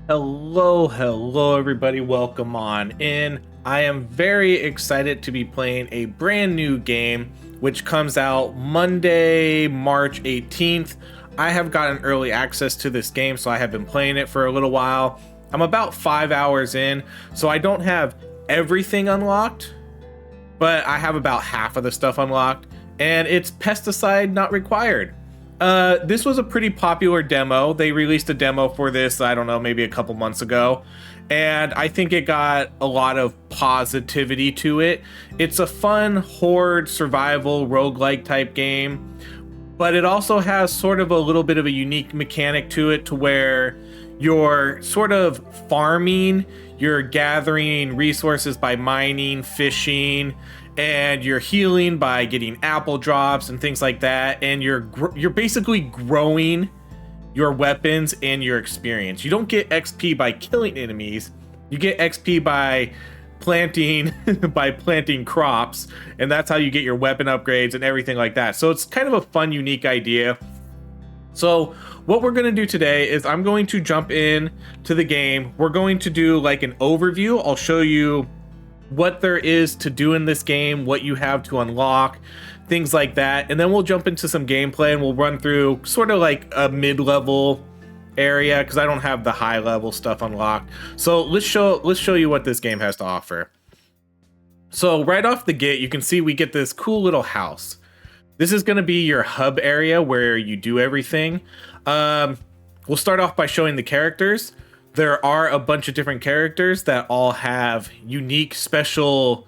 Hello, everybody. Welcome on in. I am very excited to be playing a brand new game which comes out Monday, March 18th. I have gotten early access to this game, so I have been playing it for a little while. I'm about 5 hours in, so I don't have everything unlocked, but I have about half of the stuff unlocked, and it's Pesticide Not Required. This was a pretty popular demo. They released a demo for this, I don't know, maybe a couple months ago, and I think it got a lot of positivity to it. It's a fun horde survival roguelike type game, but it also has sort of a little bit of a unique mechanic to it to where you're sort of farming, you're gathering resources by mining, fishing, and you're healing by getting apple drops and things like that, and you're basically growing your weapons and your experience. You don't get XP by killing enemies. You get XP by planting by planting crops, and that's how you get your weapon upgrades and everything like that. So it's kind of a fun, unique idea. So what we're going to do today is I'm going to jump in to the game. We're going to do like an overview. I'll show you what there is to do in this game, what you have to unlock, things like that. And then we'll jump into some gameplay and we'll run through sort of like a mid-level area because I don't have the high level stuff unlocked. So let's show you what this game has to offer. So right off the gate, you can see we get this cool little house. This is going to be your hub area where you do everything. We'll start off by showing the characters. There are a bunch of different characters that all have unique, special,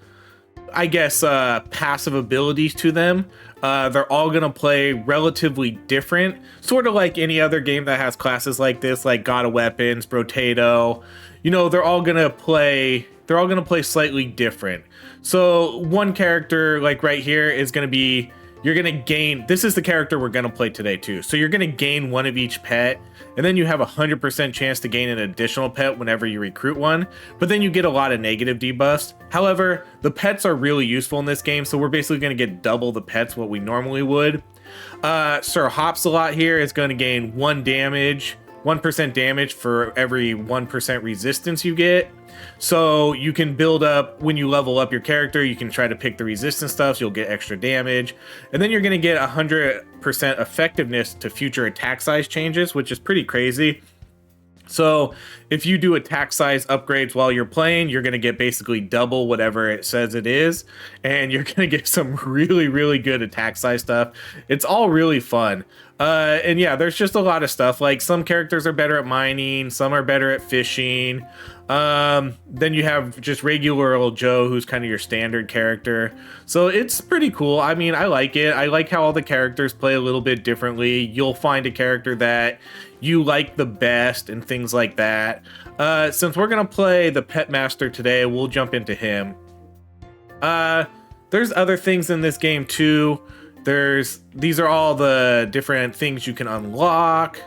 I guess, passive abilities to them. They're all going to play relatively different, sort of like any other game that has classes like this, like God of Weapons, Brotato. You know, they're all going to play slightly different. So one character, like right here, is going to be, you're going to gain, this is the character we're going to play today too. So you're going to gain one of each pet, and then you have a 100% chance to gain an additional pet whenever you recruit one, but then you get a lot of negative debuffs. However, the pets are really useful in this game, so we're basically going to get double the pets what we normally would. Sir Hopsalot here is going to gain 1% damage for every 1% resistance you get. So you can build up, when you level up your character, you can try to pick the resistance stuff, so you'll get extra damage. And then you're going to get 100% effectiveness to future attack size changes, which is pretty crazy. So if you do attack size upgrades while you're playing, you're going to get basically double whatever it says it is, and you're going to get some really good attack size stuff. It's all really fun. And yeah, there's just a lot of stuff. Like some characters are better at mining, some are better at fishing. Then you have just regular old Joe, who's kind of your standard character. So it's pretty cool. I mean, I like it. I like how all the characters play a little bit differently. You'll find a character that you like the best and things like that. Since we're gonna play the Pet Master today, we'll jump into him. There's other things in this game too. These are all the different things you can unlock.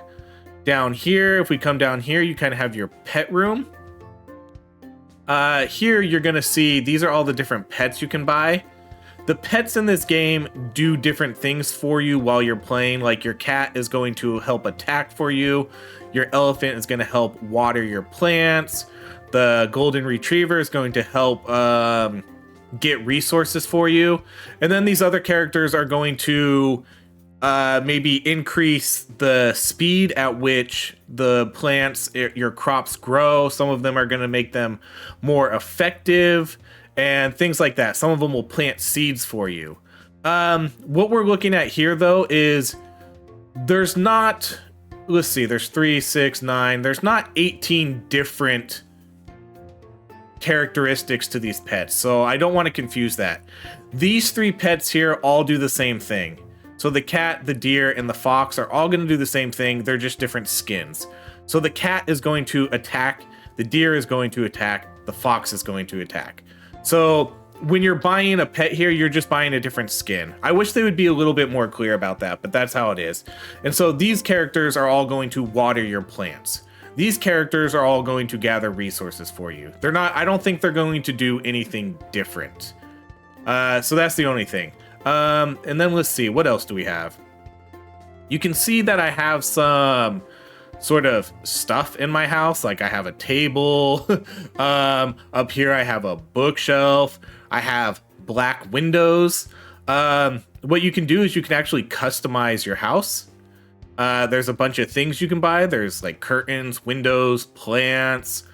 Down here, if we come down here, you kind of have your pet room. Here you're gonna see these are all the different pets you can buy. The pets in this game do different things for you while you're playing. Like your cat is going to help attack for you. Your elephant is going to help water your plants. The golden retriever is going to help get resources for you. And then these other characters are going to maybe increase the speed at which the plants, your crops grow. Some of them are going to make them more effective and things like that. Some of them will plant seeds for you. What we're looking at here though is there's not, let's see, there's 3, 6, 9, there's not 18 different characteristics to these pets. So I don't want to confuse that. These 3 pets here all do the same thing. So the cat, the deer, and the fox are all going to do the same thing. They're just different skins. So the cat is going to attack, the deer is going to attack, the fox is going to attack. So when you're buying a pet here, you're just buying a different skin. I wish they would be a little bit more clear about that, but that's how it is. And so these characters are all going to water your plants. These characters are all going to gather resources for you. I don't think they're going to do anything different. So that's the only thing. And then let's see, what else do we have? You can see that I have some sort of stuff in my house. Like I have a table, up here I have a bookshelf, I have black windows. What you can do is you can actually customize your house. There's a bunch of things you can buy. There's like curtains, windows, plants,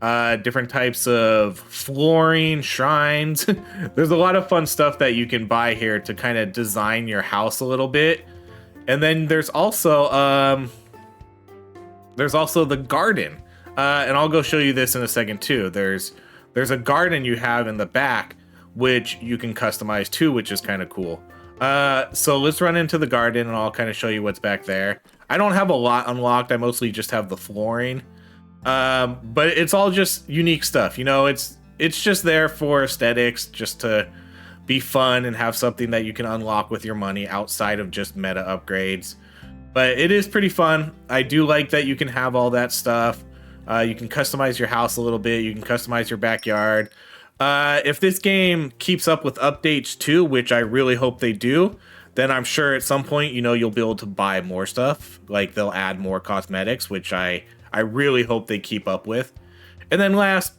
different types of flooring, shrines. There's a lot of fun stuff that you can buy here to kind of design your house a little bit. And then there's also the garden. And I'll go show you this in a second too. There's a garden you have in the back, which you can customize too, which is kind of cool. So let's run into the garden and I'll kind of show you what's back there. I don't have a lot unlocked. I mostly just have the flooring. But it's all just unique stuff. You know, it's just there for aesthetics, just to be fun and have something that you can unlock with your money outside of just meta upgrades. But it is pretty fun. I do like that you can have all that stuff. You can customize your house a little bit. You can customize your backyard. If this game keeps up with updates too, which I really hope they do, then I'm sure at some point, you know, you'll be able to buy more stuff. Like they'll add more cosmetics, which I really hope they keep up with. And then last,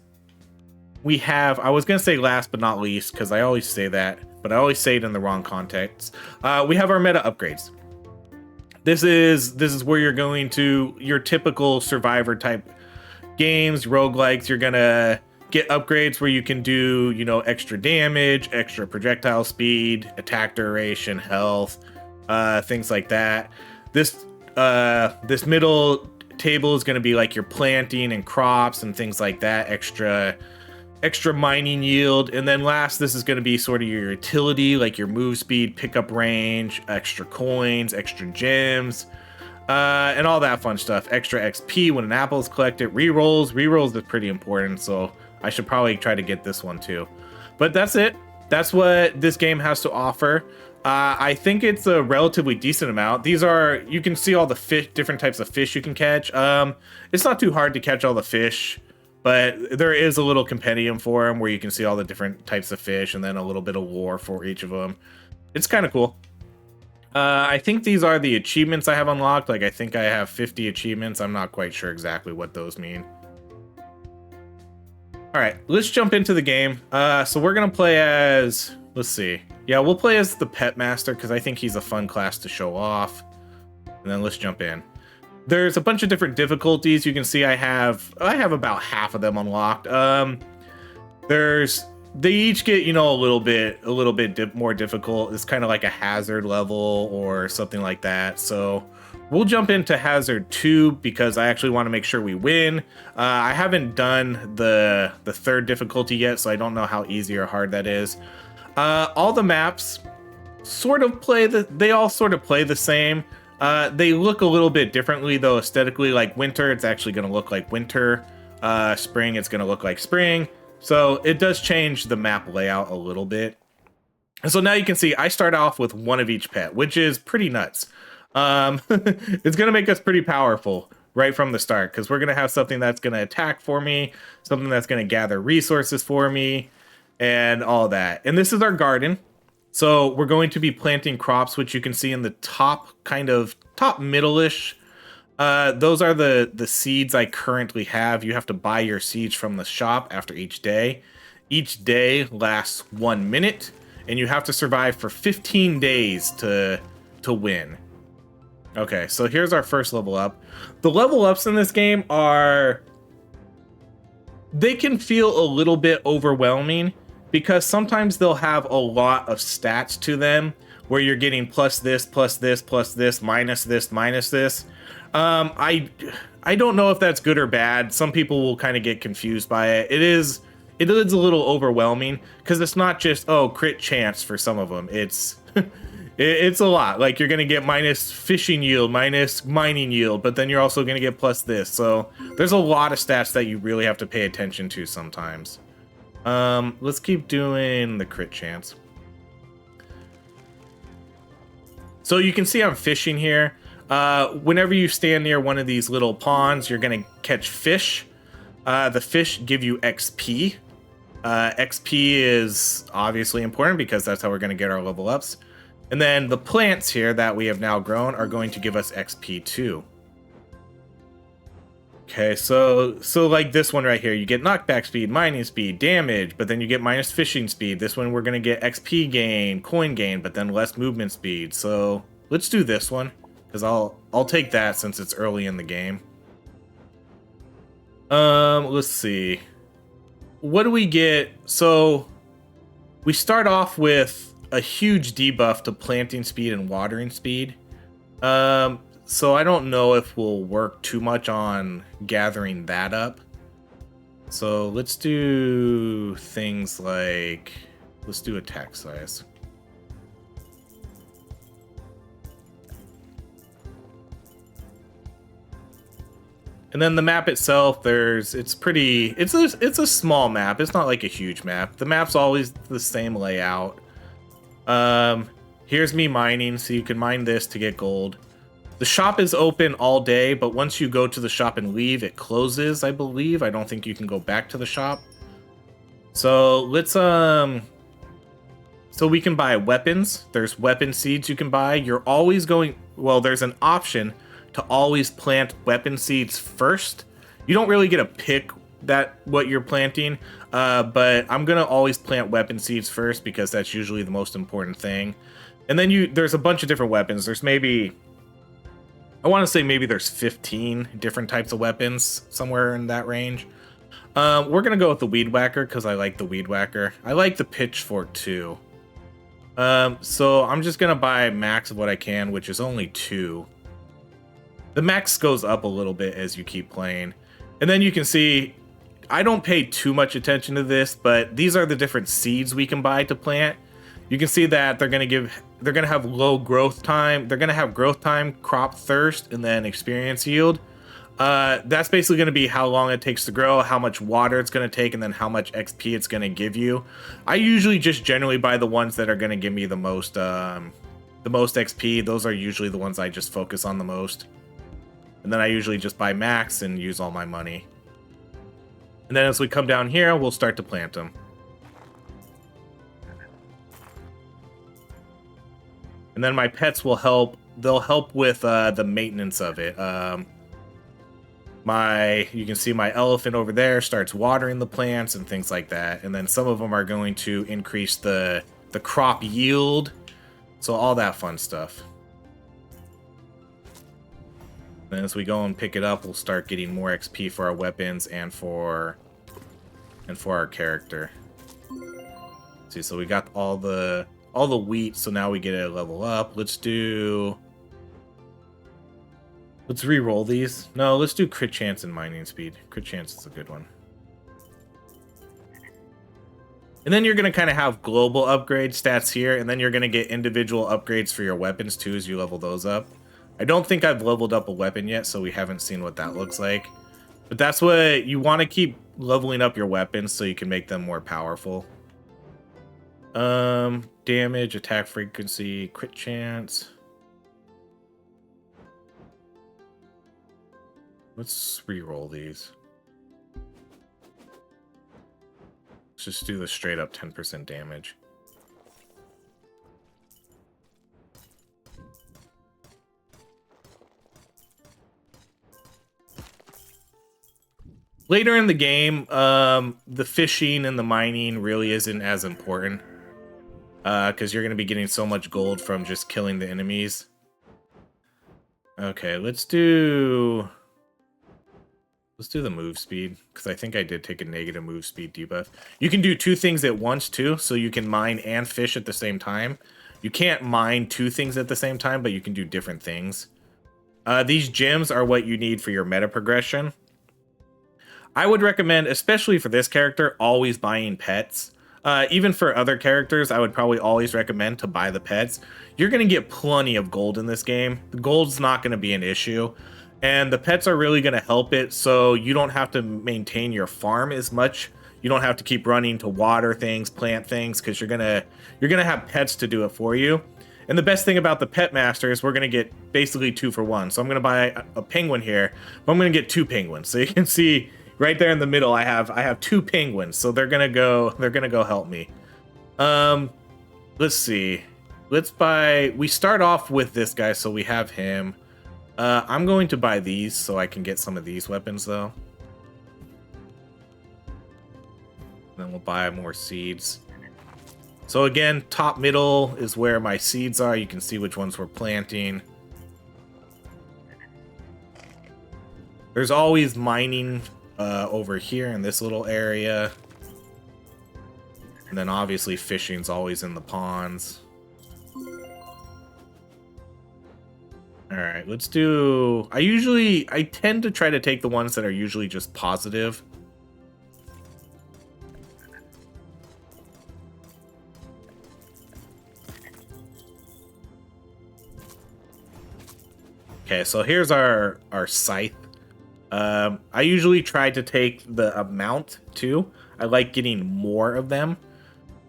we have, I was going to say last but not least, because I always say that, but I always say it in the wrong context. We have our meta upgrades. This is where you're going to your typical survivor type games, roguelikes. You're going to get upgrades where you can do, you know, extra damage, extra projectile speed, attack duration, health, things like that. This middle table is going to be like your planting and crops and things like that, extra mining yield. And then last, this is going to be sort of your utility, like your move speed, pickup range, extra coins, extra gems, and all that fun stuff. Extra XP when an apple is collected. Rerolls is pretty important, so I should probably try to get this one too. But that's it. That's what this game has to offer. I think it's a relatively decent amount. These are, you can see all the fish, different types of fish you can catch. It's not too hard to catch all the fish, but there is a little compendium for them where you can see all the different types of fish and then a little bit of lore for each of them. It's kind of cool. I think these are the achievements I have unlocked. Like I think I have 50 achievements. I'm not quite sure exactly what those mean. All right, let's jump into the game. So we're gonna play as, let's see. Yeah, we'll play as the Pet Master because I think he's a fun class to show off. And then let's jump in. There's a bunch of different difficulties. You can see I have about half of them unlocked. They each get, you know, a little bit more difficult. It's kind of like a hazard level or something like that. So we'll jump into hazard 2 because I actually want to make sure we win. I haven't done the third difficulty yet, so I don't know how easy or hard that is. All the maps sort of play the same. They look a little bit differently though aesthetically. Like winter, it's actually going to look like winter. Spring, it's going to look like spring. So it does change the map layout a little bit. And so now you can see I start off with one of each pet, which is pretty nuts. It's going to make us pretty powerful right from the start because we're going to have something that's going to attack for me, something that's going to gather resources for me, and all that. And this is our garden. So we're going to be planting crops, which you can see in the top middle-ish. Those are the seeds I currently have. You have to buy your seeds from the shop after each day. Each day lasts 1 minute, and you have to survive for 15 days to win. Okay, so here's our first level up. The level ups in this game they can feel a little bit overwhelming because sometimes they'll have a lot of stats to them where you're getting plus this, plus this, plus this, minus this, minus this. I don't know if that's good or bad. Some people will kind of get confused by it. It is a little overwhelming because it's not just, oh, crit chance for some of them. It's it's a lot. Like you're going to get minus fishing yield, minus mining yield, but then you're also going to get plus this. So there's a lot of stats that you really have to pay attention to sometimes. Let's keep doing the crit chance. So you can see I'm fishing here. Whenever you stand near one of these little ponds, you're going to catch fish. The fish give you XP. XP is obviously important because that's how we're going to get our level ups. And then the plants here that we have now grown are going to give us XP too. Okay, so like this one right here, you get knockback speed, mining speed, damage, but then you get minus fishing speed. This one we're gonna get XP gain, coin gain, but then less movement speed. So let's do this one, because I'll take that since it's early in the game. Let's see. What do we get? So we start off with a huge debuff to planting speed and watering speed. So I don't know if we'll work too much on gathering that up. So let's do things like, let's do attack size. And then the map itself, it's a small map. It's not like a huge map. The map's always the same layout. Here's me mining, so you can mine this to get gold. The shop is open all day, but once you go to the shop and leave, it closes, I believe. I don't think you can go back to the shop. So let's so we can buy weapons. There's weapon seeds you can buy. You're always going, well, there's an option to always plant weapon seeds first. You don't really get a pick what you're planting, but I'm gonna always plant weapon seeds first because that's usually the most important thing. And then there's a bunch of different weapons. There's maybe, I want to say maybe there's 15 different types of weapons, somewhere in that range. We're gonna go with the weed whacker because I like the weed whacker. I like the pitchfork too. So I'm just gonna buy max of what I can, which is only 2. The max goes up a little bit as you keep playing. And then you can see, I don't pay too much attention to this, but these are the different seeds we can buy to plant. You can see that they're gonna have low growth time. They're gonna have growth time, crop thirst, and then experience yield. That's basically gonna be how long it takes to grow, how much water it's gonna take, and then how much XP it's gonna give you. I usually just generally buy the ones that are gonna give me the most XP. Those are usually the ones I just focus on the most. And then I usually just buy max and use all my money. And then as we come down here, we'll start to plant them. And then my pets will help. They'll help with the maintenance of it. You can see my elephant over there starts watering the plants and things like that. And then some of them are going to increase the crop yield. So all that fun stuff. And as we go and pick it up, we'll start getting more XP for our weapons and for our character. See, so we got all the wheat, so now we get a level up. Let's re-roll these. No, let's do crit chance and mining speed. Crit chance is a good one. And then you're going to kind of have global upgrade stats here, and then you're going to get individual upgrades for your weapons too as you level those up. I don't think I've leveled up a weapon yet, so we haven't seen what that looks like. But that's what you want to keep leveling up your weapons so you can make them more powerful. Damage, attack frequency, crit chance. Let's re-roll these. Let's just do the straight up 10% damage. Later in the game, the fishing and the mining really isn't as important. Because you're going to be getting so much gold from just killing the enemies. Okay, let's do the move speed, because I think I did take a negative move speed debuff. You can do 2 things at once too, so you can mine and fish at the same time. You can't mine 2 things at the same time, but you can do different things. These gems are what you need for your meta progression. I would recommend, especially for this character, always buying pets. Even for other characters, I would probably always recommend to buy the pets. You're going to get plenty of gold in this game. The gold's not going to be an issue. And the pets are really going to help it, so you don't have to maintain your farm as much. You don't have to keep running to water things, plant things, because you're gonna have pets to do it for you. And the best thing about the Pet Master is we're gonna get basically 2 for 1. So I'm gonna buy a penguin here, but I'm gonna get 2 penguins. So you can see right there in the middle, I have 2 penguins. So they're gonna go help me. Let's see. We start off with this guy, so we have him. I'm going to buy these so I can get some of these weapons, though. Then we'll buy more seeds. So again, top middle is where my seeds are. You can see which ones we're planting. There's always mining over here in this little area. And then obviously fishing's always in the ponds. Alright, let's do... I tend to try to take the ones that are usually just positive. Okay, so here's our scythe. I usually try to take the amount too. I like getting more of them.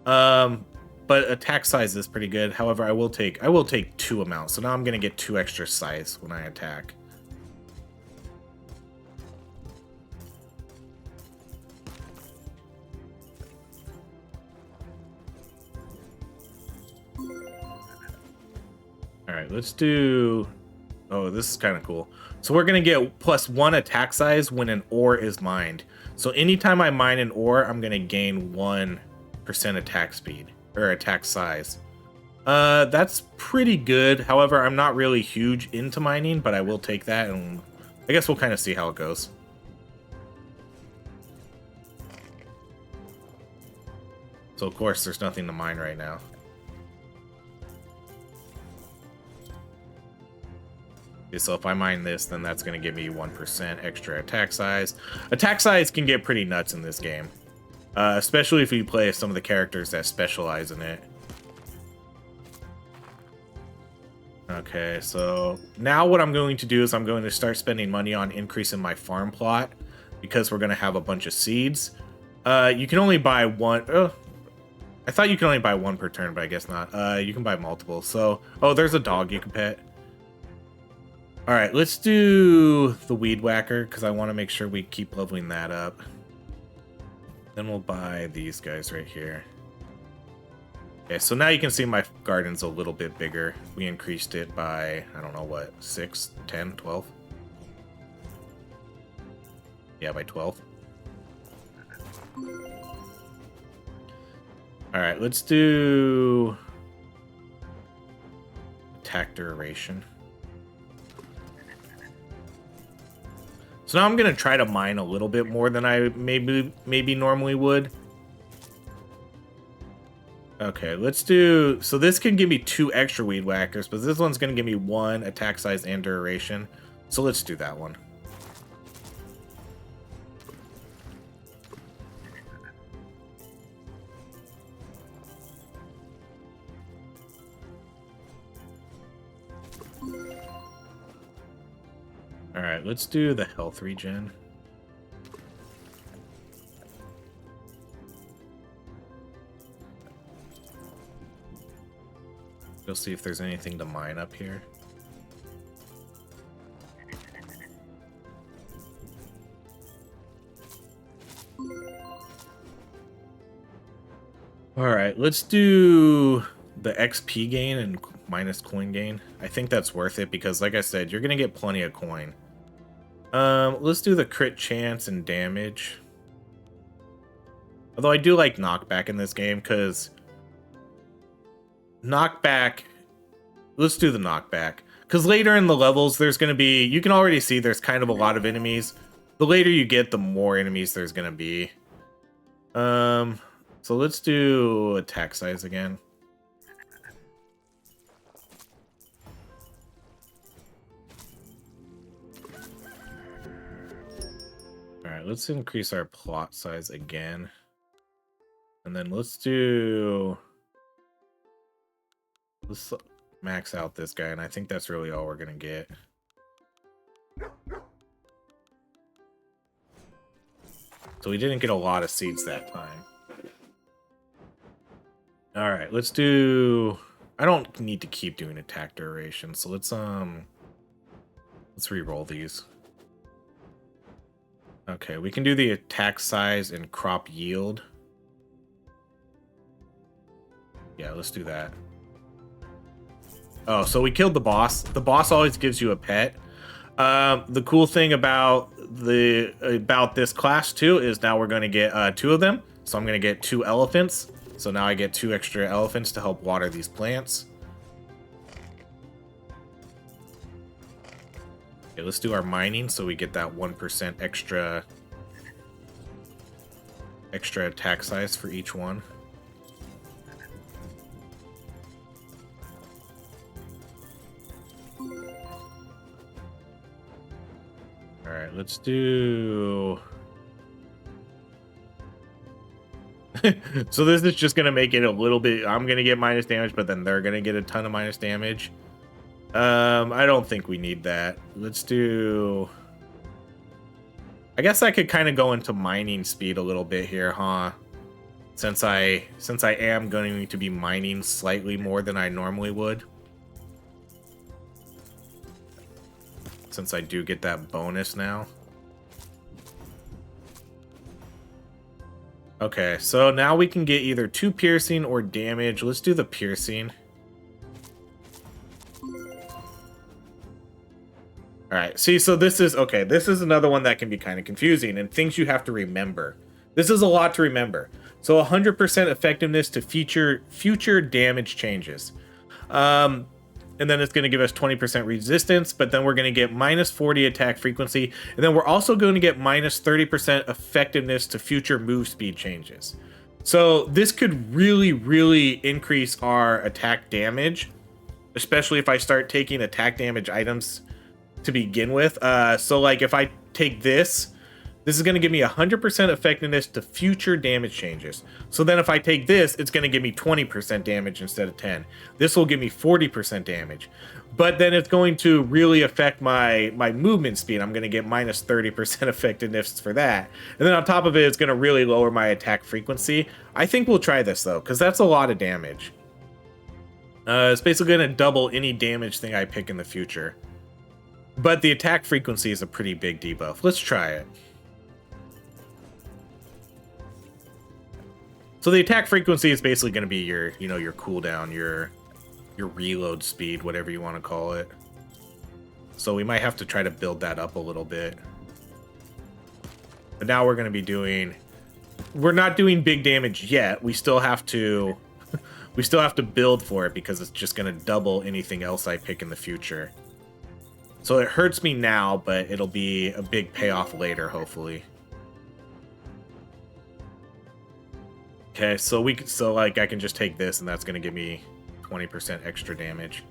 But attack size is pretty good. However, I will take 2 amounts. So now I'm gonna get 2 extra size when I attack. Alright, let's do... Oh, this is kind of cool. So we're going to get +1 attack size when an ore is mined. So anytime I mine an ore, I'm going to gain 1% attack speed, or attack size. That's pretty good. However, I'm not really huge into mining, but I will take that, and I guess we'll kind of see how it goes. So of course, there's nothing to mine right now. So if I mine this, then that's going to give me 1% extra attack size. Attack size can get pretty nuts in this game. Especially if you play some of the characters that specialize in it. Okay, so now what I'm going to do is I'm going to start spending money on increasing my farm plot. Because we're going to have a bunch of seeds. You can only buy one... Oh, I thought you could only buy one per turn, but I guess not. You can buy multiple. So, oh, there's a dog you can pet. All right, let's do the weed whacker because I want to make sure we keep leveling that up. Then we'll buy these guys right here. Okay, so now you can see my garden's a little bit bigger. We increased it by, I don't know what, 6, 10, 12? Yeah, by 12. All right, let's do attack duration. So now I'm going to try to mine a little bit more than I maybe normally would. Okay, let's do... So this can give me 2 extra weed whackers, but this one's going to give me 1 attack size and duration. So let's do that one. Alright, let's do the health regen. We'll see if there's anything to mine up here. Alright, let's do the XP gain and minus coin gain. I think that's worth it because, like I said, you're going to get plenty of coin. Let's do the crit chance and damage. Although I do like knockback in this game because knockback... Let's do the knockback. Because later in the levels, there's going to be... You can already see there's kind of a lot of enemies. The later you get, the more enemies there's going to be. So let's do attack size again. Alright, let's increase our plot size again. And then let's max out this guy, and I think that's really all we're gonna get. So we didn't get a lot of seeds that time. Alright, let's do... I don't need to keep doing attack duration, so let's re-roll these. Okay, we can do the attack size and crop yield. Yeah, let's do that. Oh, so we killed the boss. The boss always gives you a pet. The cool thing about this class too is now we're going to get 2 of them. So I'm going to get 2 elephants. So now I get 2 extra elephants to help water these plants. Okay, let's do our mining so we get that 1% extra attack size for each one. All right, let's do... So this is just going to make it a little bit... I'm going to get minus damage, but then they're going to get a ton of minus damage. I don't think we need that. Let's do... I guess I could kind of go into mining speed a little bit here, huh? Since I am going to be mining slightly more than I normally would. Since I do get that bonus now. Okay, so now we can get either 2 piercing or damage. Let's do the piercing. Alright, see, so this is, okay, this is another one that can be kind of confusing and things you have to remember. This is a lot to remember. So 100% effectiveness to future damage changes. And then it's going to give us 20% resistance, but then we're going to get minus 40 attack frequency, and then we're also going to get minus 30% effectiveness to future move speed changes. So this could really, really increase our attack damage, especially if I start taking attack damage items to begin with. So like if I take this is going to give me 100% effectiveness to future damage changes. So then if I take this, it's going to give me 20% damage instead of 10. This will give me 40% damage. But then it's going to really affect my movement speed. I'm going to get minus 30% effectiveness for that. And then on top of it, it's going to really lower my attack frequency. I think we'll try this though, because that's a lot of damage. It's basically going to double any damage thing I pick in the future. But the attack frequency is a pretty big debuff. Let's try it. So the attack frequency is basically going to be your, your cooldown, your reload speed, whatever you want to call it. So we might have to try to build that up a little bit. But now we're going to be doing... We're not doing big damage yet. We still have to... we still have to build for it because it's just going to double anything else I pick in the future. So it hurts me now, but it'll be a big payoff later, hopefully. Okay, so like I can just take this and that's going to give me 20% extra damage.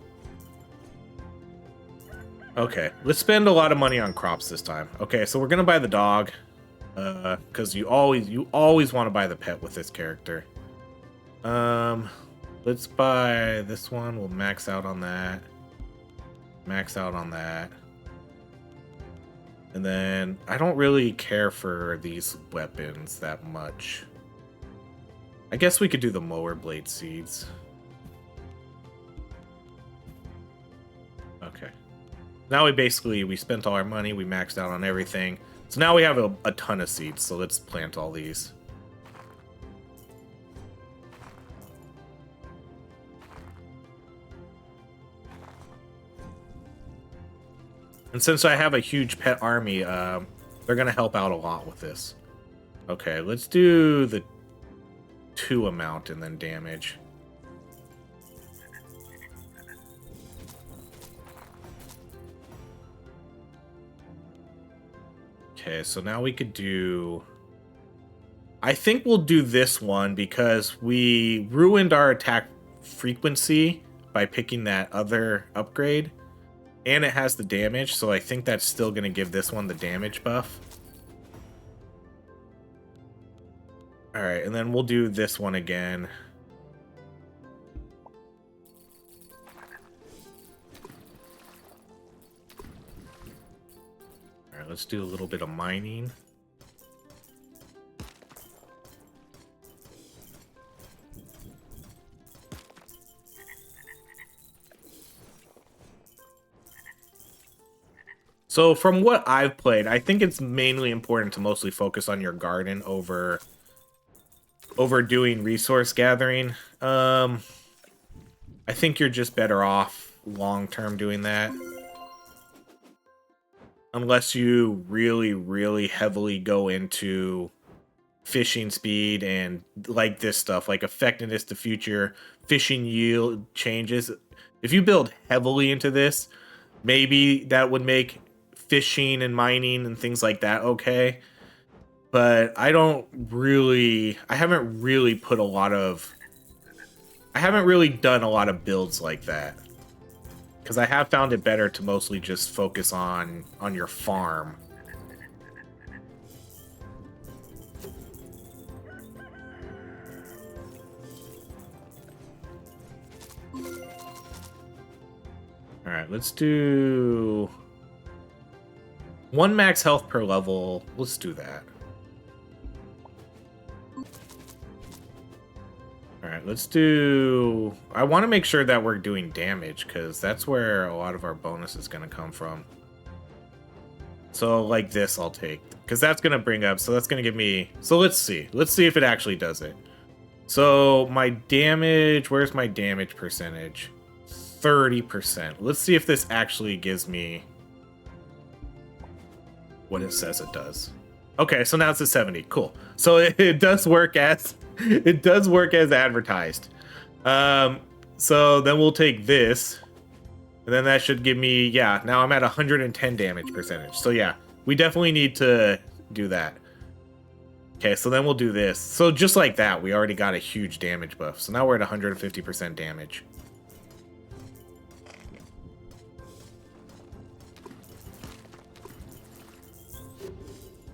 Okay, let's spend a lot of money on crops this time. Okay, so we're going to buy the dog cuz you always want to buy the pet with this character. Let's buy this one. We'll max out on that. Max out on that. And then I don't really care for these weapons that much. I guess we could do the mower blade seeds. Okay. Now we spent all our money, we maxed out on everything. So now we have a ton of seeds, so let's plant all these. And since I have a huge pet army, they're going to help out a lot with this. Okay, let's do the 2 amount and then damage. Okay, so now we could do... I think we'll do this one because we ruined our attack frequency by picking that other upgrade. And it has the damage, so I think that's still going to give this one the damage buff. Alright, and then we'll do this one again. Alright, let's do a little bit of mining. So from what I've played, I think it's mainly important to mostly focus on your garden over doing resource gathering. I think you're just better off long term doing that. unless you really, really heavily go into fishing speed and like this stuff, like effectiveness to future fishing yield changes. If you build heavily into this, maybe that would make fishing and mining and things like that okay. But I haven't really done a lot of builds like that. Because I have found it better to mostly just focus on your farm. Alright, let's do 1 max health per level. Let's do that. Alright, let's do... I want to make sure that we're doing damage, because that's where a lot of our bonus is going to come from. So, like this, I'll take. Because that's going to bring up... So that's going to give me... So let's see. Let's see if it actually does it. So, my damage... Where's my damage percentage? 30%. Let's see if this actually gives me what it says it does. Okay, so now it's a 70. Cool. So it does work as advertised. So then we'll take this, and then that should give me, yeah, now I'm at 110 damage percentage. So yeah, we definitely need to do that. Okay, so then we'll do this. So just like that, we already got a huge damage buff. So now we're at 150% damage.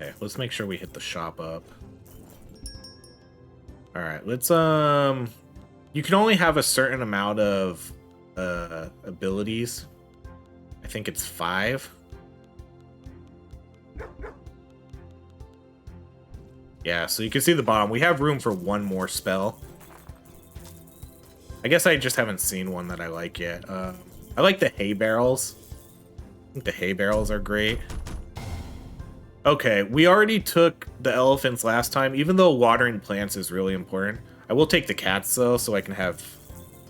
Okay, let's make sure we hit the shop up. All right, let's you can only have a certain amount of abilities. I think it's 5. Yeah, so you can see the bottom. We have room for 1 more spell. I guess I just haven't seen one that I like yet. I like the hay barrels. I think the hay barrels are great. Okay, we already took the elephants last time, even though watering plants is really important. I will take the cats, though, so I can have...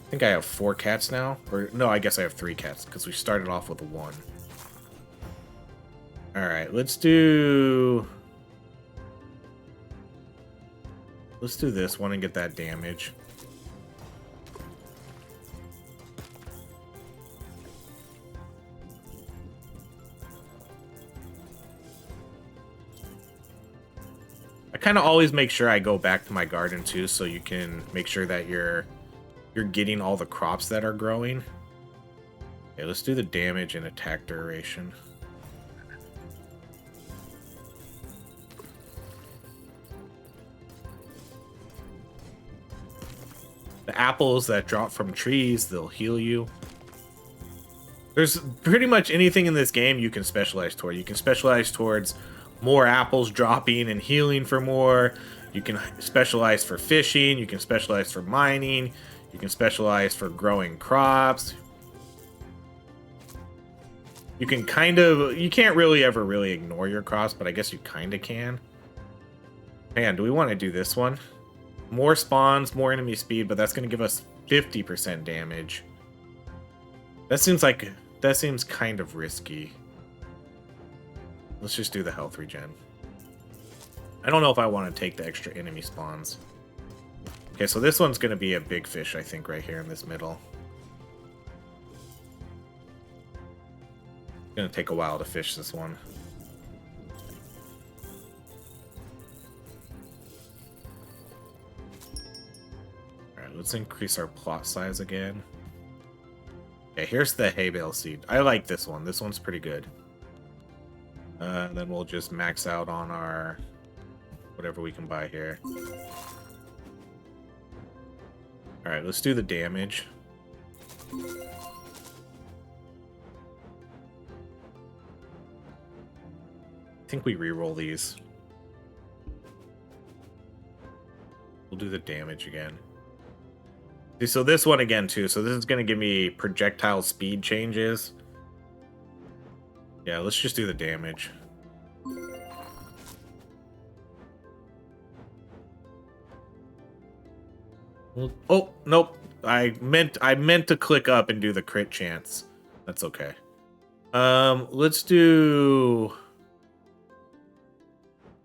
I think I have 4 cats now. Or, no, I guess I have 3 cats, because we started off with 1. Alright, let's do... Let's do this one and get that damage. I kind of always make sure I go back to my garden too, so you can make sure that you're getting all the crops that are growing. Okay, let's do the damage and attack duration. The apples that drop from trees, they'll heal you. There's pretty much anything in this game you can specialize toward. You can specialize towards more apples dropping and healing for more. You can specialize for fishing. You can specialize for mining. You can specialize for growing crops. You can you can't really ever really ignore your crops, but I guess you kind of can. Man, do we want to do this one? More spawns, more enemy speed, but that's going to give us 50% damage. That seems kind of risky. Let's just do the health regen. I don't know if I want to take the extra enemy spawns. Okay, so this one's going to be a big fish, I think, right here in this middle. It's going to take a while to fish this one. Alright, let's increase our plot size again. Okay, here's the hay bale seed. I like this one. This one's pretty good. And then we'll just max out on our whatever we can buy here. Alright, let's do the damage. I think we reroll these. We'll do the damage again. See, so this one again too. So this is going to give me projectile speed changes. Yeah, let's just do the damage. Oh, nope. I meant to click up and do the crit chance. That's okay. Let's do.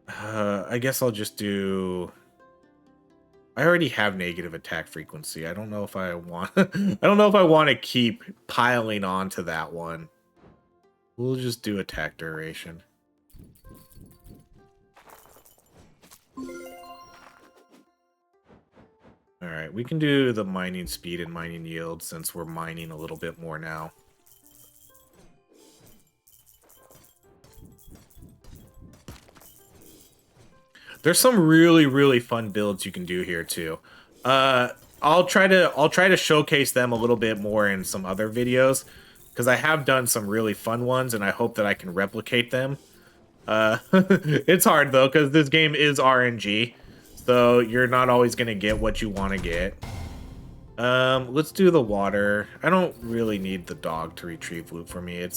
I guess I'll just do. I already have negative attack frequency. I don't know if I want. I don't know if I want to keep piling on to that one. We'll just do attack duration. All right, we can do the mining speed and mining yield since we're mining a little bit more now. There's some really fun builds you can do here too. I'll try to showcase them a little bit more in some other videos because I have done some really fun ones and I hope that I can replicate them. It's hard though because this game is RNG, so you're not always gonna get what you want to get. Let's do the water. I don't really need the dog to retrieve loot for me.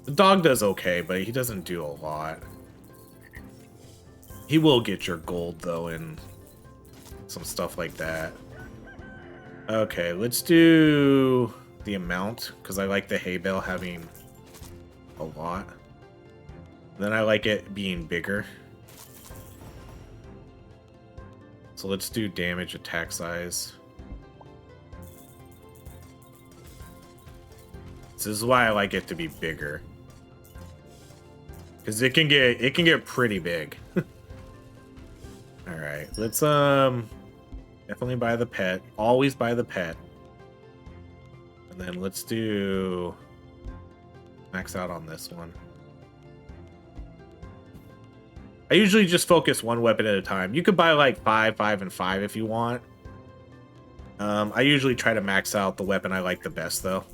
The dog does okay, but he doesn't do a lot. He will get your gold, though, and some stuff like that. Okay, let's do the amount, because I like the hay bale having a lot. Then I like it being bigger. So let's do damage attack size. This is why I like it to be bigger. Because it can get pretty big. Alright, let's definitely buy the pet. Always buy the pet. And then let's do max out on this one. I usually just focus one weapon at a time. You could buy like 5, 5, and 5 if you want. I usually try to max out the weapon I like the best though.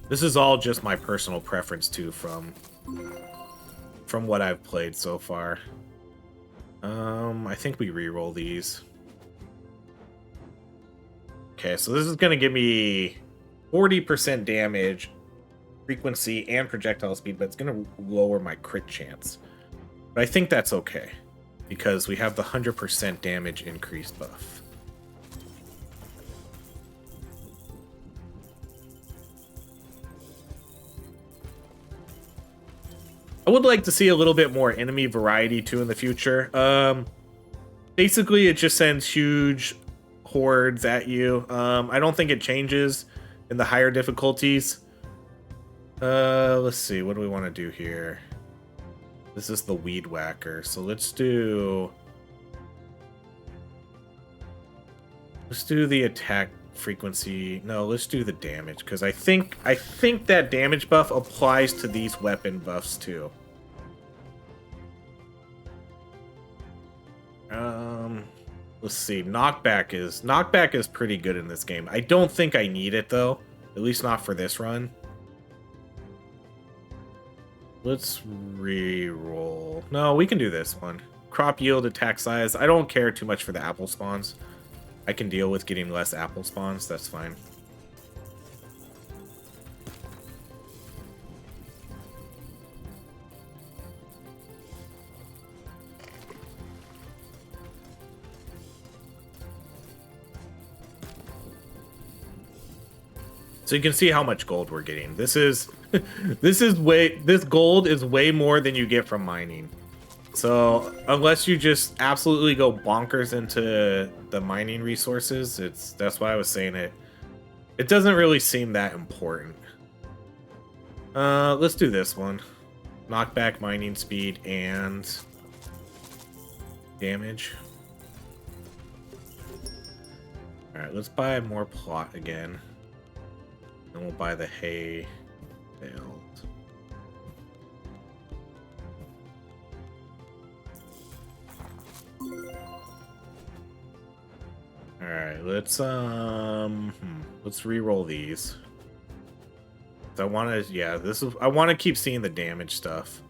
This is all just my personal preference too from what I've played so far. I think we reroll these. Okay, so this is going to give me 40% damage, frequency, and projectile speed, but it's going to lower my crit chance. But I think that's okay, because we have the 100% damage increase buff. I would like to see a little bit more enemy variety too in the future. Basically, it just sends huge hordes at you. I don't think it changes in the higher difficulties. Let's see, what do we want to do here? This is the weed whacker, so let's do the attack frequency. No, let's do the damage, because I think that damage buff applies to these weapon buffs too. Let's see. Knockback is pretty good in this game. I don't think I need it though, at least not for this run. Let's re-roll. No, we can do this one. Crop yield, attack size. I don't care too much for the apple spawns. I can deal with getting less apple spawns. That's fine. So you can see how much gold we're getting. This gold is way more than you get from mining. So unless you just absolutely go bonkers into the mining resources, that's why I was saying it. It doesn't really seem that important. Let's do this one. Knockback, mining speed, and damage. Alright, let's buy more plot again. And we'll buy the hay bales. Alright, let's re-roll these. I wanna I wanna keep seeing the damage stuff.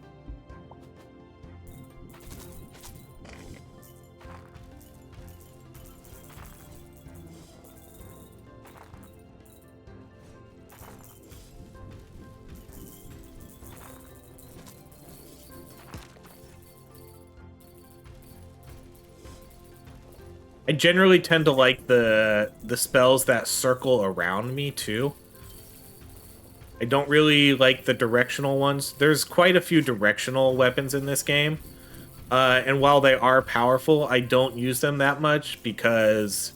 I generally tend to like the spells that circle around me too. I don't really like the directional ones. There's quite a few directional weapons in this game. And while they are powerful, I don't use them that much because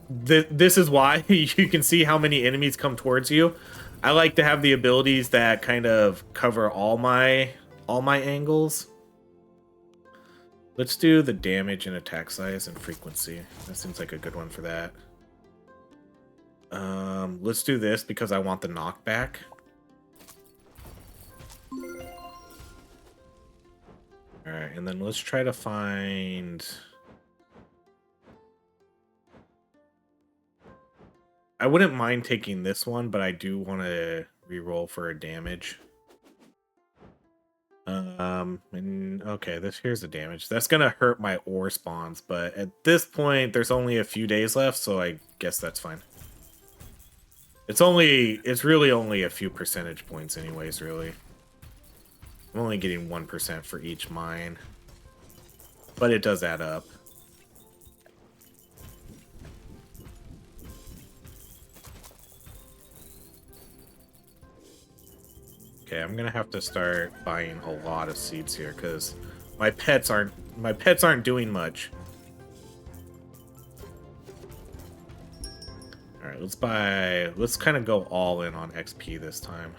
this is why you can see how many enemies come towards you. I like to have the abilities that kind of cover all my angles. Let's do the damage and attack size and frequency. That seems like a good one for that. Let's do this because I want the knockback. Alright, and then let's try to find... I wouldn't mind taking this one, but I do want to reroll for a damage. And okay, here's the damage. That's gonna hurt my ore spawns, but at this point, there's only a few days left, so I guess that's fine. It's really only a few percentage points anyways, really. I'm only getting 1% for each mine, but it does add up. Okay, I'm gonna have to start buying a lot of seeds here because my pets aren't doing much. All right, let's kind of go all in on XP this time.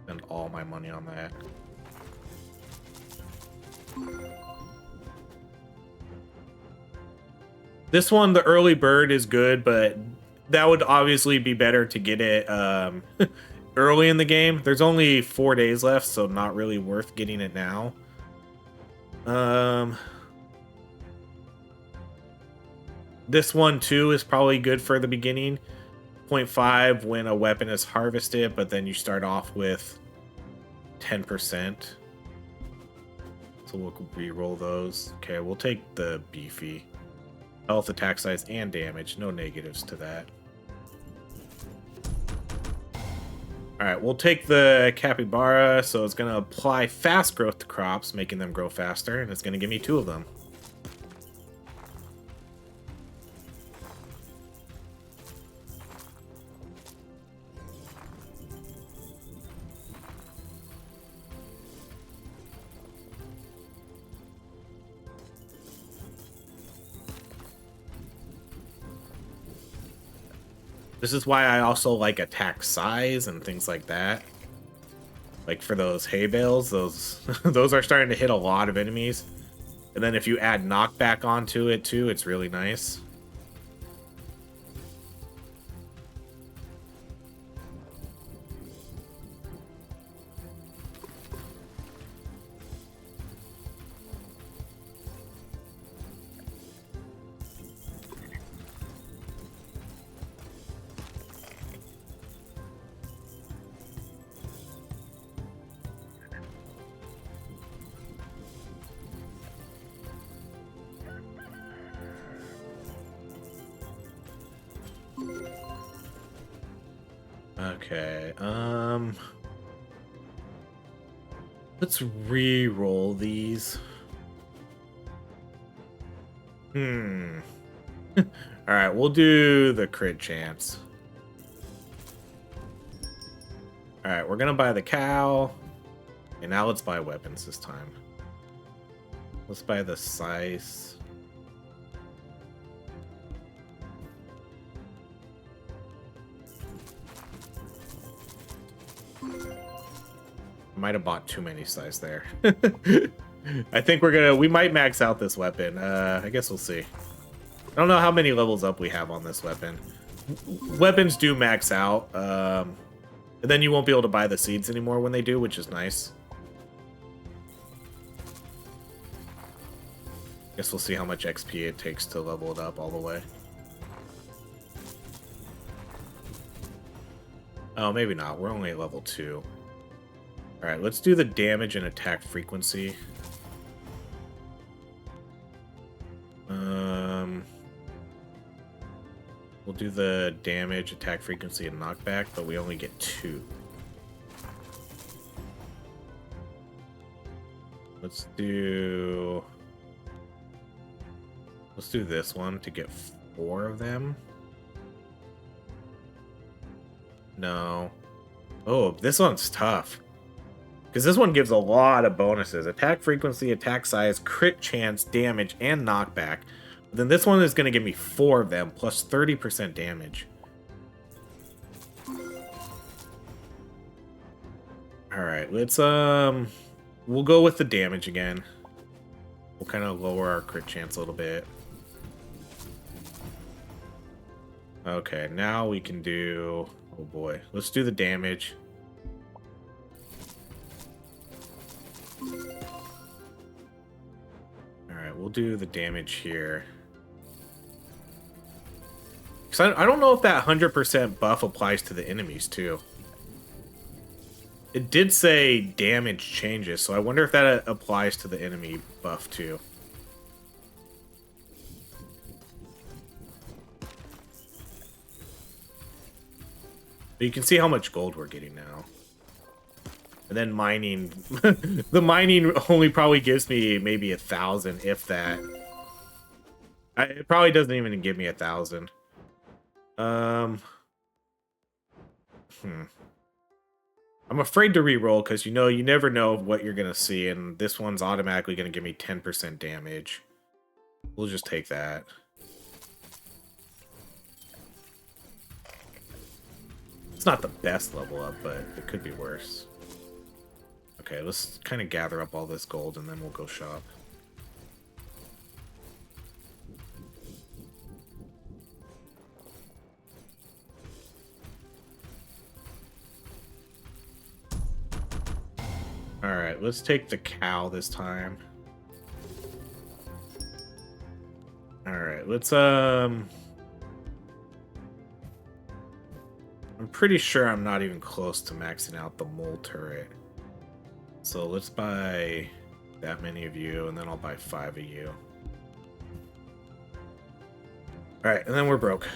Spend all my money on that. This one, the early bird is good, but that would obviously be better to get it early in the game. There's only 4 days left, so not really worth getting it now. This one too is probably good for the beginning. 0.5 when a weapon is harvested, but then you start off with 10%. So we'll re-roll those. Okay, we'll take the beefy. Health, attack size, and damage. No negatives to that. Alright, we'll take the capybara, so it's going to apply fast growth to crops, making them grow faster, and it's going to give me 2 of them. This is why I also like attack size and things like that. Like for those hay bales, those those are starting to hit a lot of enemies. And then if you add knockback onto it too, it's really nice. Okay, let's re-roll these. Alright, we'll do the crit chance. Alright, we're gonna buy the cow. And now let's buy weapons this time. Let's buy the scythe. Might have bought too many scythes there. I think we might max out this weapon. I guess we'll see. I don't know how many levels up we have on this weapon. Weapons do max out. And then you won't be able to buy the seeds anymore when they do, which is nice. Guess we'll see how much XP it takes to level it up all the way. Oh, maybe not. We're only at level 2. Alright, let's do the damage and attack frequency. We'll do the damage, attack frequency, and knockback, but we only get 2. Let's do Let's do this one to get 4 of them. No. Oh, this one's tough. Because this one gives a lot of bonuses. Attack frequency, attack size, crit chance, damage, and knockback. But then this one is going to give me 4 of them, plus 30% damage. Alright, let's, we'll go with the damage again. We'll kind of lower our crit chance a little bit. Okay, now we can do... Oh boy, let's do the damage. Alright, we'll do the damage here. Because I don't know if that 100% buff applies to the enemies, too. It did say damage changes, so I wonder if that applies to the enemy buff, too. But you can see how much gold we're getting now. And then mining... the mining only probably gives me maybe 1,000, if that. It probably doesn't even give me 1,000. I'm afraid to reroll because, you know, you never know what you're going to see. And this one's automatically going to give me 10% damage. We'll just take that. It's not the best level up, but it could be worse. Okay, let's kind of gather up all this gold and then we'll go shop. Alright, let's take the cow this time. Alright, let's, I'm pretty sure I'm not even close to maxing out the mole turret. So let's buy that many of you, and then I'll buy 5 of you. Alright, and then we're broke.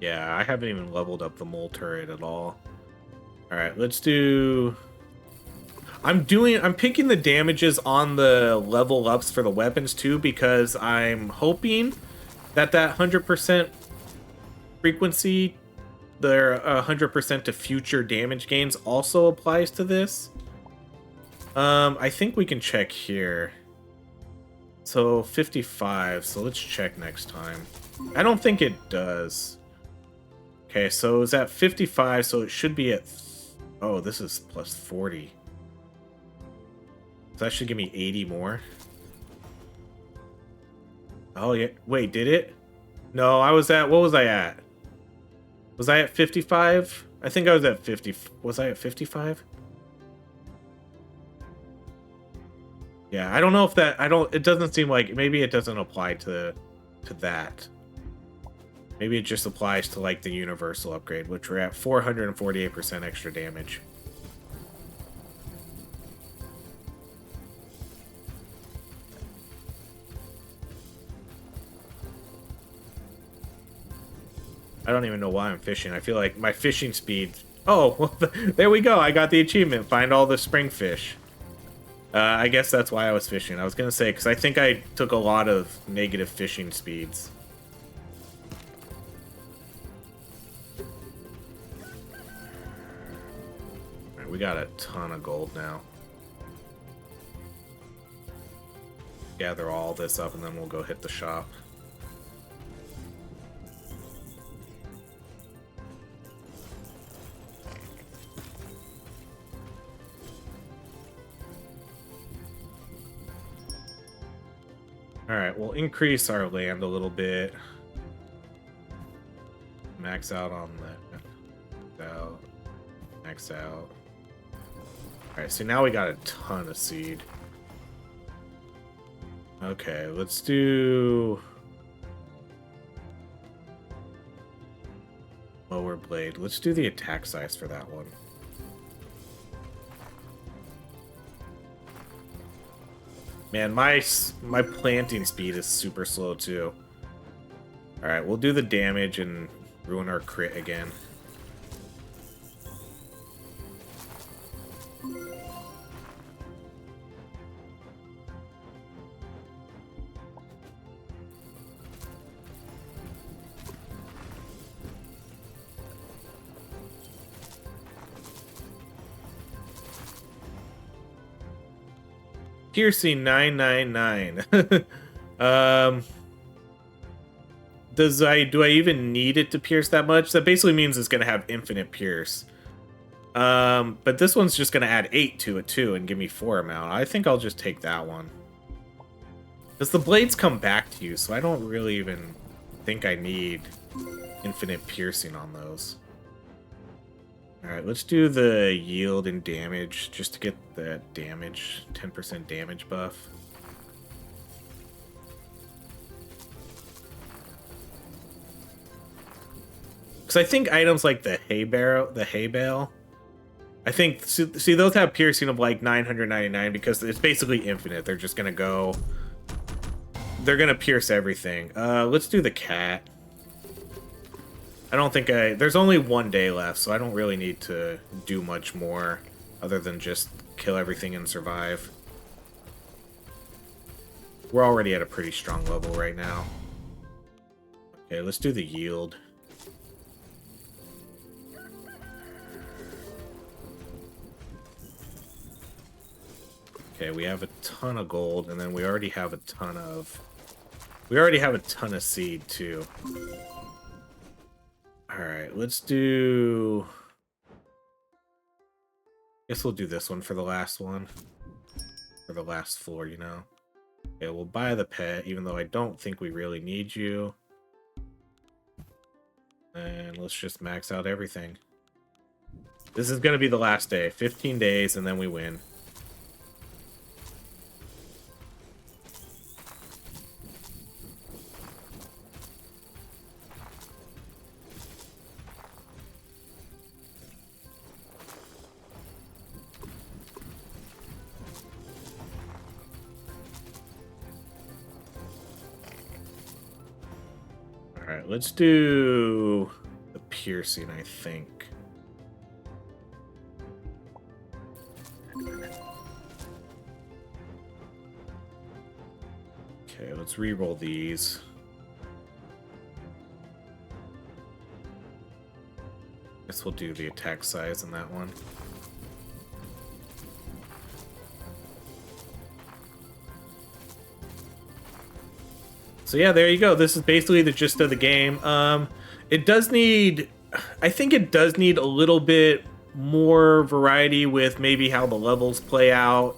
Yeah, I haven't even leveled up the mole turret at all. Alright, let's do... I'm picking the damages on the level ups for the weapons too, because I'm hoping that 100% frequency, their 100% to future damage gains also applies to this. I think we can check here. So 55, so let's check next time. I don't think it does. Okay, so it's at 55, so it should be at... Oh, this is plus 40. So that should give me 80 more. Oh, yeah. Wait, did it? No, I was at... What was I at? Was I at 55? I think I was at 50. Was I at 55? Yeah, I don't know if that... It doesn't seem like... Maybe it doesn't apply to that. Maybe it just applies to, like, the universal upgrade, which we're at 448% extra damage. I don't even know why I'm fishing. I feel like my fishing speed... Oh, well, there we go. I got the achievement. Find all the spring fish. I guess that's why I was fishing. I was going to say, because I think I took a lot of negative fishing speeds. We got a ton of gold now. Gather all this up and then we'll go hit the shop. Alright, we'll increase our land a little bit. Max out on that. Max out. Alright, so now we got a ton of seed. Okay, let's do... Lower blade. Let's do the attack size for that one. Man, my planting speed is super slow too. All right, we'll do the damage and ruin our crit again. Piercing 999. Do I even need it to pierce that much? That basically means it's gonna have infinite pierce. But this one's just gonna add 8 to it too and give me 4 amount. I think I'll just take that one. Because the blades come back to you, so I don't really even think I need infinite piercing on those. Alright, let's do the yield and damage just to get the damage, 10% damage buff. Because I think items like the hay bale, I think, see, those have piercing of like 999 because it's basically infinite. They're just gonna go, they're gonna pierce everything. Let's do the cat. I don't think there's only 1 day left, so I don't really need to do much more other than just kill everything and survive. We're already at a pretty strong level right now. Okay, let's do the yield. Okay, we have a ton of gold, and then we already have a ton of seed too. Alright, let's do... Guess we'll do this one for the last one. For the last floor, you know. Okay, we'll buy the pet, even though I don't think we really need you. And let's just max out everything. This is going to be the last day. 15 days, and then we win. Alright, let's do the piercing, I think. Okay, let's re-roll these. Guess we'll do the attack size in that one. So yeah, there you go. This is basically the gist of the game. It does need... I think it does need a little bit more variety with maybe how the levels play out.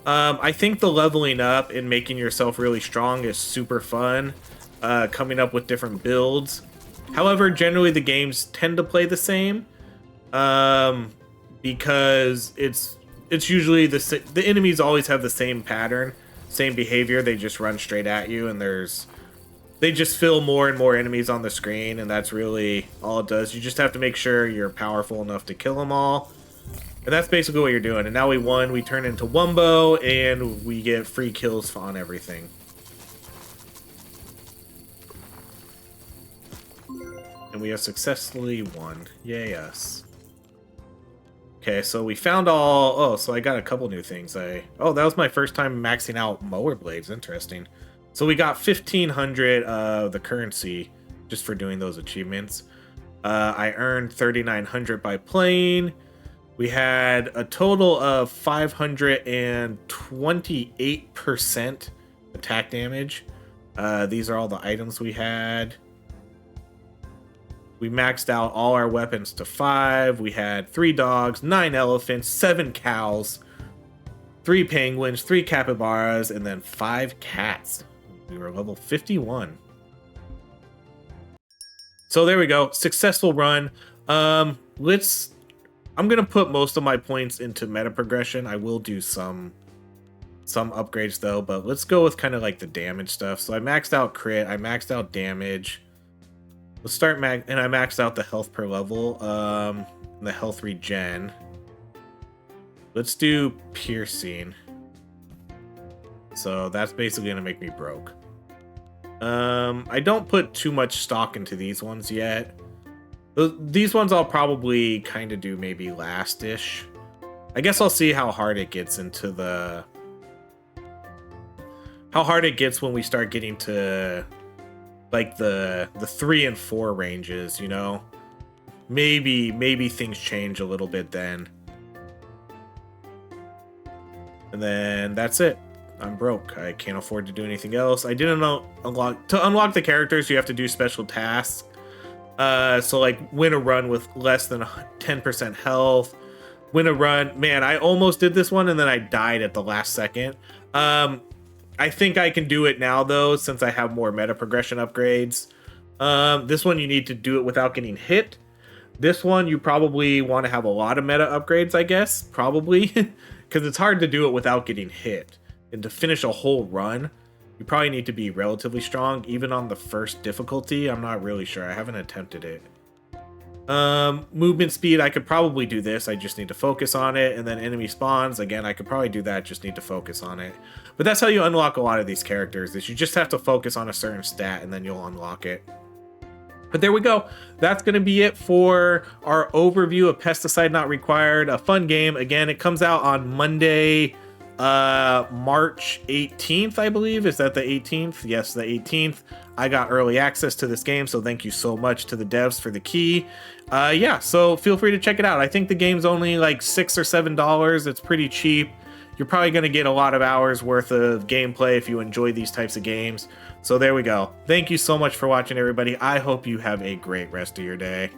I think the leveling up and making yourself really strong is super fun. Coming up with different builds. However, generally the games tend to play the same. Because it's usually the enemies always have the same pattern. Same behavior, they just run straight at you, and they just fill more and more enemies on the screen, and that's really all it does. You just have to make sure you're powerful enough to kill them all, and that's basically what you're doing. And now we won, we turn into Wumbo, and we get free kills on everything. And we have successfully won. Yay us. Okay, so we found all... Oh, so I got a couple new things. Oh, that was my first time maxing out mower blades. Interesting. So we got 1,500 of the currency just for doing those achievements. I earned 3,900 by playing. We had a total of 528% attack damage. These are all the items we had. We maxed out all our weapons to 5. We had 3 dogs, 9 elephants, 7 cows, 3 penguins, 3 capybaras, and then 5 cats. We were level 51. So there we go. Successful run. I'm gonna put most of my points into meta progression. I will do some upgrades though, but let's go with kind of like the damage stuff. So I maxed out crit, I maxed out damage. Let's start and I maxed out the health per level, the health regen. Let's do piercing. So that's basically gonna make me broke. I don't put too much stock into these ones yet. These ones I'll probably kind of do maybe last-ish. I guess I'll see how hard it gets into the... How hard it gets when we start getting to like the 3 and 4 ranges, you know? Maybe things change a little bit then. And then that's it. I'm broke. I can't afford to do anything else. I didn't unlock... To unlock the characters, you have to do special tasks. So like win a run with less than 10% health. Win a run. Man, I almost did this one and then I died at the last second. I think I can do it now though, since I have more meta progression upgrades. This one you need to do it without getting hit. This one you probably want to have a lot of meta upgrades, I guess. Probably. Because it's hard to do it without getting hit. And to finish a whole run, you probably need to be relatively strong, even on the first difficulty. I'm not really sure. I haven't attempted it. Movement speed, I could probably do this. I just need to focus on it. And then enemy spawns, again, I could probably do that. Just need to focus on it. But that's how you unlock a lot of these characters, is you just have to focus on a certain stat and then you'll unlock it. But there we go. That's going to be it for our overview of Pesticide Not Required. A fun game. Again, it comes out on Monday, March 18th, I believe. Is that the 18th? Yes, the 18th. I got early access to this game, so thank you so much to the devs for the key. Yeah, so feel free to check it out. I think the game's only like $6 or $7. It's pretty cheap. You're probably going to get a lot of hours worth of gameplay if you enjoy these types of games. So there we go. Thank you so much for watching, everybody. I hope you have a great rest of your day.